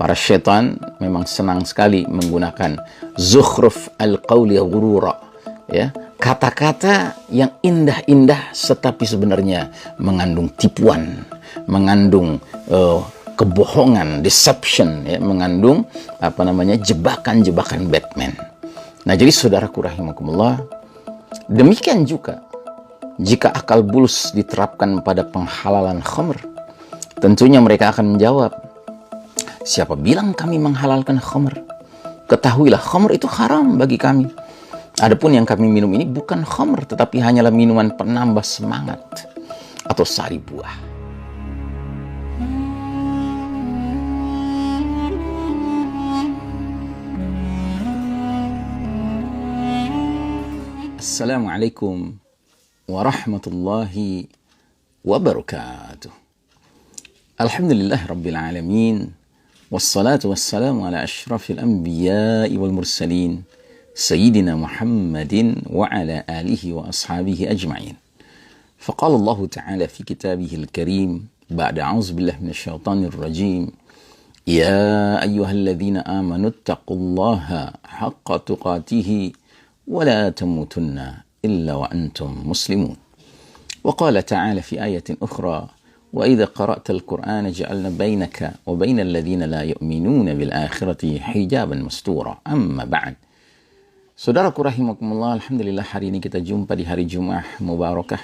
Para syaitan memang senang sekali menggunakan zukhruf al-qawli ghurura, ya, kata-kata yang indah-indah tetapi sebenarnya mengandung tipuan, mengandung kebohongan, deception, ya, mengandung jebakan-jebakan Batman. Nah, jadi saudaraku rahimakumullah, demikian juga jika akal bulus diterapkan pada penghalalan khamr, tentunya mereka akan menjawab, siapa bilang kami menghalalkan khamr? Ketahuilah khamr itu haram bagi kami. Adapun yang kami minum ini bukan khamr, tetapi hanyalah minuman penambah semangat atau sari buah. Assalamualaikum warahmatullahi wabarakatuh. Alhamdulillah rabbil alamin, wassalatu wassalamu ala ashrafil anbiya'i wal mursalin, sayyidina Muhammadin wa ala alihi wa ashabihi ajma'in. Faqala Allah ta'ala fi kitabihil karim ba'da a'udzu billahi minasyaitonir rajim, ya ayyuhalladzina amanu taqullaha haqqa tuqatih ولا تموتن إلا وأنتم مسلمون. وقال تعالى في آية أخرى وإذا قرأت القرآن جعلنا بينك وبين الذين لا يؤمنون بالآخرة حجابا مستورا. أما بعد. Saudaraku rahimakumullah, alhamdulillah hari ini kita jumpa di hari Jumat Mubarakah,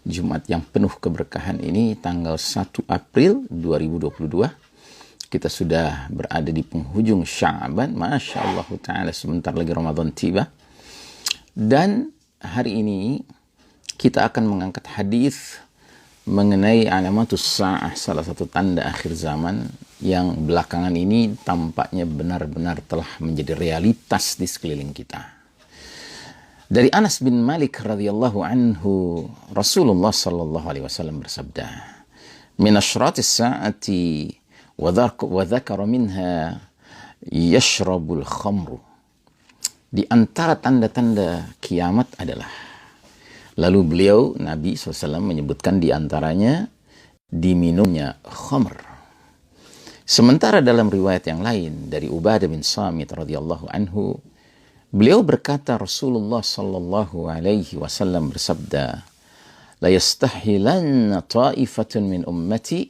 Jumat yang penuh keberkahan ini, tanggal 1 April 2022. Kita sudah berada di penghujung Sya'ban, Masya Allah Ta'ala, sebentar lagi Ramadan tiba. Dan hari ini kita akan mengangkat hadis mengenai alamatus sa'ah, salah satu tanda akhir zaman yang belakangan ini tampaknya benar-benar telah menjadi realitas di sekeliling kita. Dari Anas bin Malik radhiyallahu anhu, Rasulullah sallallahu alaihi wasallam bersabda, "Min asyratis sa'ati wa dzakara minha yashrabul khamru." Di antara tanda-tanda kiamat adalah, lalu beliau Nabi SAW menyebutkan di antaranya diminumnya khamr. Sementara dalam riwayat yang lain dari Ubadah bin Samit radhiyallahu anhu, beliau berkata, Rasulullah sallallahu alaihi wasallam bersabda, la yastahilanna ta'ifatun min ummati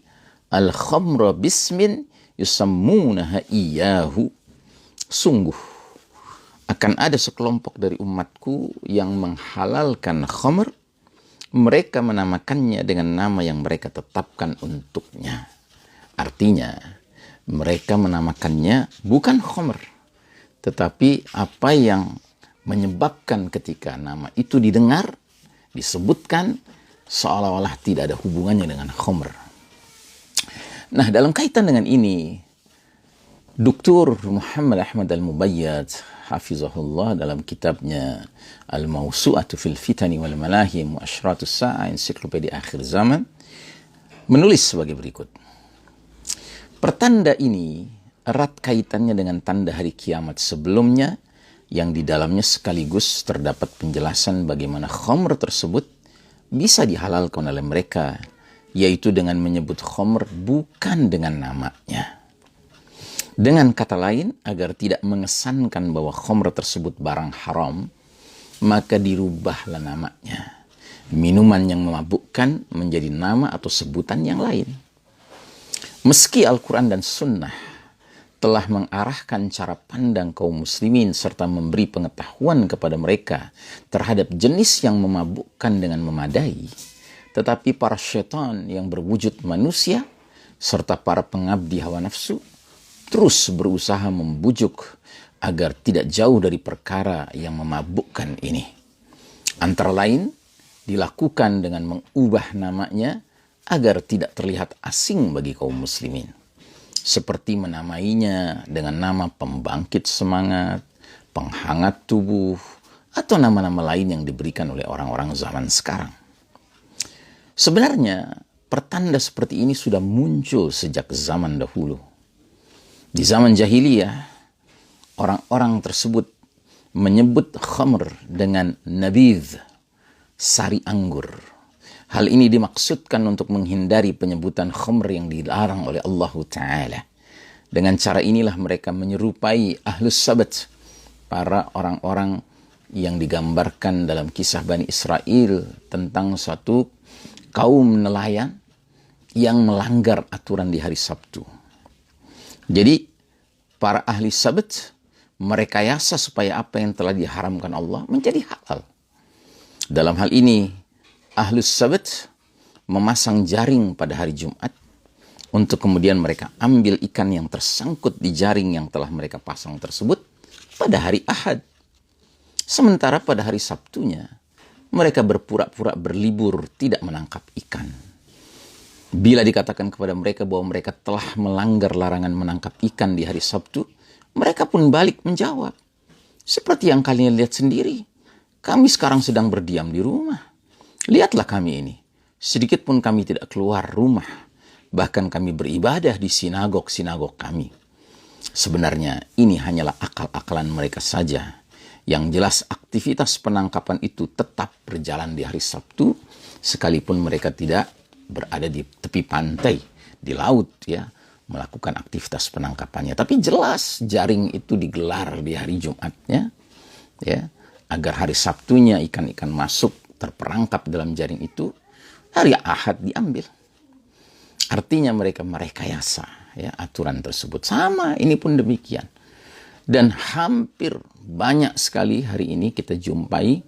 al-khamra bismin yusammunaha iyyahu. Sungguh akan ada sekelompok dari umatku yang menghalalkan khamr, mereka menamakannya dengan nama yang mereka tetapkan untuknya. Artinya, mereka menamakannya bukan khamr, tetapi apa yang menyebabkan ketika nama itu didengar, disebutkan, seolah-olah tidak ada hubungannya dengan khamr. Nah, dalam kaitan dengan ini, Dr. Muhammad Ahmad Al-Mubayyad hafizahullah dalam kitabnya Al-Mawsu'atu fil Fitani wal Malahim wa Asyratus Sa'ah, ensiklopedia akhir zaman, menulis sebagai berikut. Pertanda ini erat kaitannya dengan tanda hari kiamat sebelumnya, yang di dalamnya sekaligus terdapat penjelasan bagaimana khamr tersebut bisa dihalalkan oleh mereka, yaitu dengan menyebut khamr bukan dengan namanya. Dengan kata lain, agar tidak mengesankan bahwa khamr tersebut barang haram, maka dirubahlah namanya. Minuman yang memabukkan menjadi nama atau sebutan yang lain. Meski Al-Quran dan Sunnah telah mengarahkan cara pandang kaum muslimin serta memberi pengetahuan kepada mereka terhadap jenis yang memabukkan dengan memadai, tetapi para syaitan yang berwujud manusia serta para pengabdi hawa nafsu terus berusaha membujuk agar tidak jauh dari perkara yang memabukkan ini. Antara lain, dilakukan dengan mengubah namanya agar tidak terlihat asing bagi kaum muslimin. Seperti menamainya dengan nama pembangkit semangat, penghangat tubuh, atau nama-nama lain yang diberikan oleh orang-orang zaman sekarang. Sebenarnya, pertanda seperti ini sudah muncul sejak zaman dahulu. Di zaman jahiliyah, orang-orang tersebut menyebut khamr dengan nabidh, sari anggur. Hal ini dimaksudkan untuk menghindari penyebutan khamr yang dilarang oleh Allah Ta'ala. Dengan cara inilah mereka menyerupai ahlus sabat, para orang-orang yang digambarkan dalam kisah Bani Israel tentang suatu kaum nelayan yang melanggar aturan di hari Sabtu. Jadi para ahli sabat merekayasa supaya apa yang telah diharamkan Allah menjadi halal. Dalam hal ini ahlus sabat memasang jaring pada hari Jumat untuk kemudian mereka ambil ikan yang tersangkut di jaring yang telah mereka pasang tersebut pada hari Ahad. Sementara pada hari Sabtunya mereka berpura-pura berlibur tidak menangkap ikan. Bila dikatakan kepada mereka bahwa mereka telah melanggar larangan menangkap ikan di hari Sabtu, mereka pun balik menjawab, seperti yang kalian lihat sendiri, kami sekarang sedang berdiam di rumah. Lihatlah kami ini, sedikit pun kami tidak keluar rumah. Bahkan kami beribadah di sinagog-sinagog kami. Sebenarnya ini hanyalah akal-akalan mereka saja. Yang jelas aktivitas penangkapan itu tetap berjalan di hari Sabtu, sekalipun mereka tidak berada di tepi pantai, di laut ya, melakukan aktivitas penangkapannya. Tapi jelas jaring itu digelar di hari Jumatnya, ya, agar hari Sabtunya ikan-ikan masuk terperangkap dalam jaring itu, hari Ahad diambil. Artinya mereka merekayasa ya aturan tersebut. Sama ini pun demikian. Dan hampir banyak sekali hari ini kita jumpai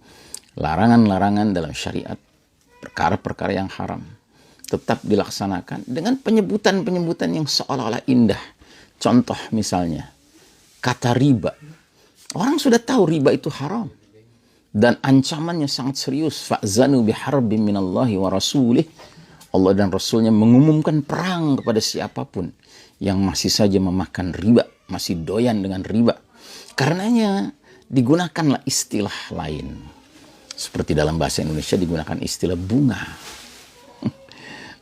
larangan-larangan dalam syariat, perkara-perkara yang haram tetap dilaksanakan dengan penyebutan-penyebutan yang seolah-olah indah. Contoh misalnya, kata riba. Orang sudah tahu riba itu haram. Dan ancamannya sangat serius. Fa'zanu biharbim minallahi wa rasulih. Allah dan Rasulnya mengumumkan perang kepada siapapun yang masih saja memakan riba, masih doyan dengan riba. Karenanya digunakanlah istilah lain. Seperti dalam bahasa Indonesia digunakan istilah bunga.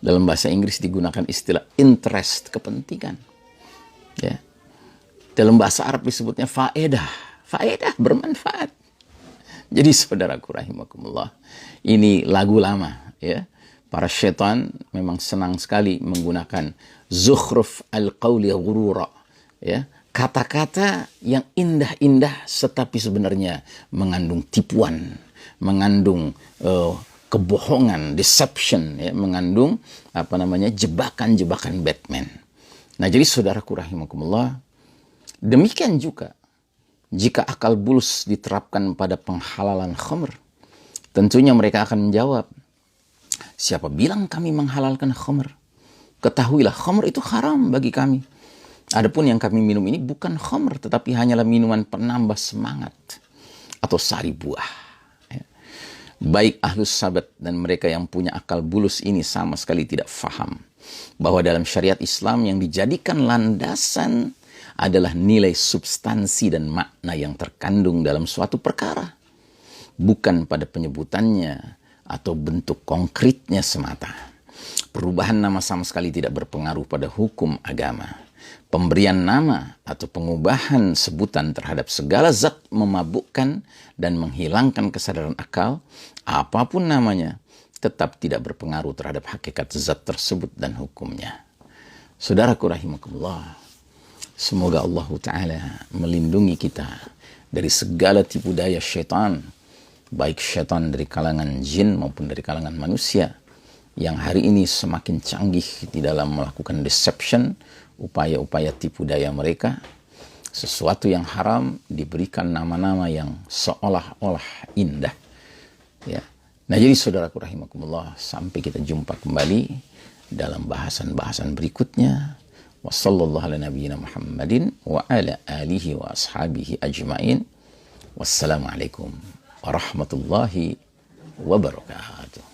Dalam bahasa Inggris digunakan istilah interest, kepentingan. Ya. Dalam bahasa Arab disebutnya faedah. Faedah, bermanfaat. Jadi saudaraku rahimakumullah, ini lagu lama ya. Para syaitan memang senang sekali menggunakan zukhruf al-qawli ghurura. Ya, kata-kata yang indah-indah tetapi sebenarnya mengandung tipuan, mengandung kebohongan, deception, ya, mengandung jebakan-jebakan Batman. Nah, jadi saudaraku rahimakumullah, demikian juga jika akal bulus diterapkan pada penghalalan khamr, tentunya mereka akan menjawab, siapa bilang kami menghalalkan khamr? Ketahuilah khamr itu haram bagi kami. Adapun yang kami minum ini bukan khamr, tetapi hanyalah minuman penambah semangat atau sari buah. Ya. Baik ahlus sabat dan mereka yang punya akal bulus ini sama sekali tidak faham bahwa dalam syariat Islam yang dijadikan landasan adalah nilai substansi dan makna yang terkandung dalam suatu perkara, bukan pada penyebutannya atau bentuk konkretnya semata. Perubahan nama sama sekali tidak berpengaruh pada hukum agama. Pemberian nama atau pengubahan sebutan terhadap segala zat memabukkan dan menghilangkan kesadaran akal, apapun namanya, tetap tidak berpengaruh terhadap hakikat zat tersebut dan hukumnya. Saudaraku rahimakumullah, semoga Allah Ta'ala melindungi kita dari segala tipu daya syaitan, baik syaitan dari kalangan jin maupun dari kalangan manusia, yang hari ini semakin canggih di dalam melakukan deception, upaya-upaya tipu daya mereka. Sesuatu yang haram diberikan nama-nama yang seolah-olah indah. Ya. Nah, jadi saudaraku rahimakumullah, sampai kita jumpa kembali dalam bahasan-bahasan berikutnya. Wassallallahu ala nabiyyina Muhammadin wa ala alihi wa ashabihi ajma'in. Wassalamualaikum warahmatullahi wabarakatuh.